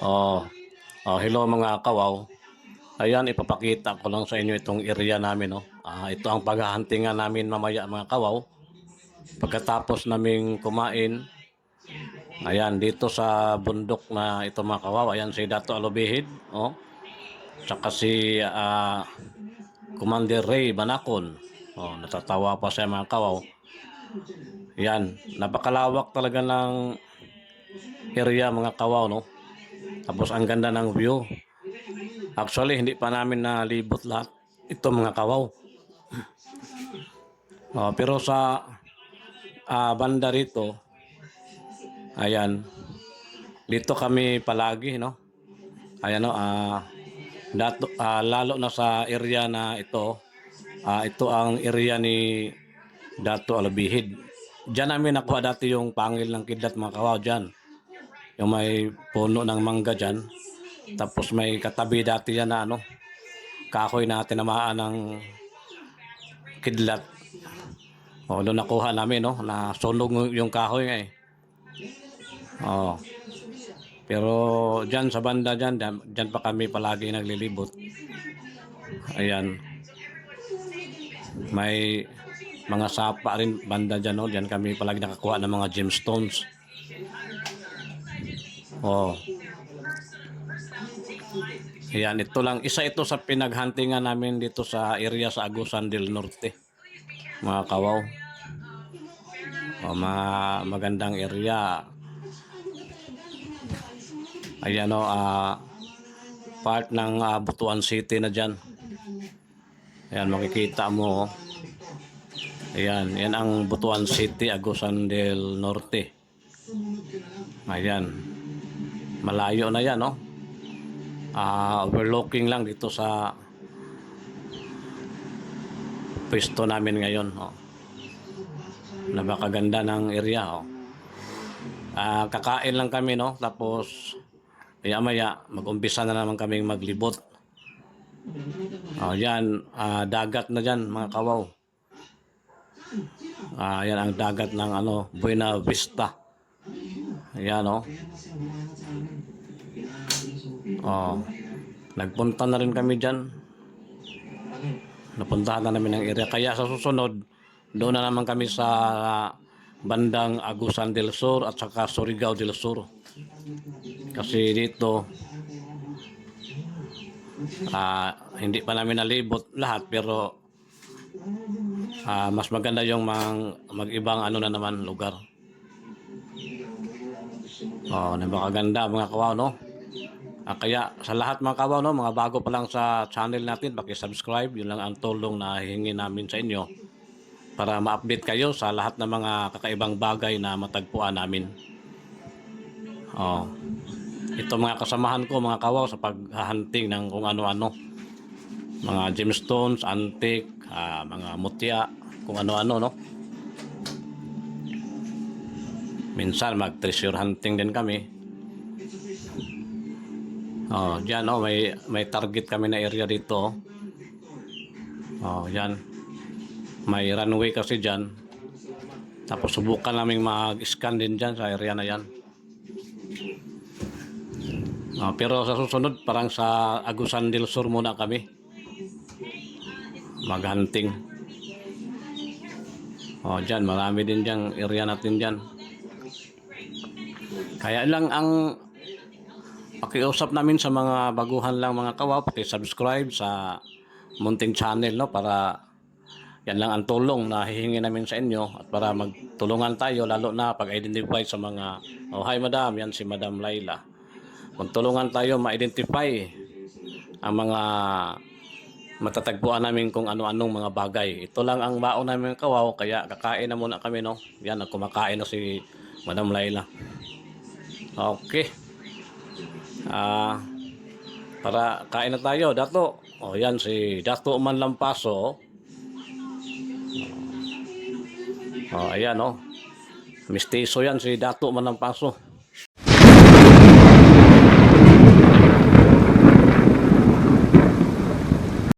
Oh, hello mga kawaw. Ayan, ipapakita ko lang sa inyo itong area namin, no. Ito ang paghahuntingan namin mamaya mga kawaw. Pagkatapos naming kumain, ayan, dito sa bundok na ito mga kawaw, ayan si Dato Alobihid, oh. Tsaka si Commander Ray Banacon. Oh, natatawa pa siya mga kawaw. Ayan, napakalawak talaga ng area mga kawaw, no. Tapos ang ganda ng view. Actually, hindi pa namin nalibot lahat ito mga kawaw. Pero sa banda rito, ayan, dito kami palagi, no? Ayan, no, lalo na sa area na ito, ito ang area ni Dato Alabihid. Diyan namin nakuha dati yung pangil ng kidlat mga kawaw dyan. Yung may puno ng mangga dyan. Tapos may katabi dati yan na ano, kahoy na tinamaan ng kidlat. Doon nakuha namin, no, na sunog yung kahoy nga eh. Pero dyan sa banda dyan pa kami palagi naglilibot. Ayan. May mga sapa rin banda dyan, no. Dyan kami palagi nakakuha ng mga gemstones. Ayan, ito lang. Isa ito sa pinaghuntingan namin dito sa area sa Agusan del Norte. Mga kawaw. Magandang area. Ayan, no, part ng Butuan City na dyan. Ayan, makikita mo. Ayan, yan ang Butuan City, Agusan del Norte. Ayan. Malayo na yan, no? Overlooking lang dito sa pwesto namin ngayon, Napakaganda ng area, kakain lang kami, no? Tapos maya mag-umpisa na naman kaming maglibot. Yan, dagat na dyan mga kawaw. Yan ang dagat ng Buena Vista. Ayan, nagpunta na rin kami dyan. Napuntahan na namin ang area. Kaya sa susunod, doon na naman kami sa bandang Agusan del Sur at saka Surigao del Sur. Kasi dito, hindi pa namin nalibot lahat, pero mas maganda yung mag-ibang na naman lugar. Napakaganda mga kawaw, no? Kaya sa lahat mga kawaw, no, mga bago pa lang sa channel natin, paki-subscribe. Yun lang ang tulong na hihingi namin sa inyo para ma-update kayo sa lahat ng mga kakaibang bagay na matagpuan namin. Ito mga kasamahan ko mga kawaw sa paghahunting ng kung ano-ano. Mga gemstones, antique, mga mutya, kung ano-ano, no? Minsan mag-treasure hunting din kami. Diyan, may target kami na area dito. Yan. May runway kasi diyan. Tapos subukan naming mag-scan din diyan sa area na yan. Pero sa susunod, parang sa Agusan del Sur muna kami mag-hunting. Diyan, marami din diyan area natin diyan. Kaya lang ang pakiusap namin sa mga baguhan lang mga kawaw, paki-subscribe sa munting channel, no, para yan lang ang tulong na hihingi namin sa inyo at para magtulungan tayo lalo na pag-identify sa mga hi madam, yan si Madam Laila. Magtulungan tayo ma-identify ang mga matatagpuan namin kung ano-anong mga bagay. Ito lang ang baon namin kawaw, kaya kakain na muna kami, no. Yan, kumakain na si Madam Laila. Okay. Para kain na tayo, Dato. Yan si Dato Manlampaso. Ayan, mistiso yan si Dato Manlampaso.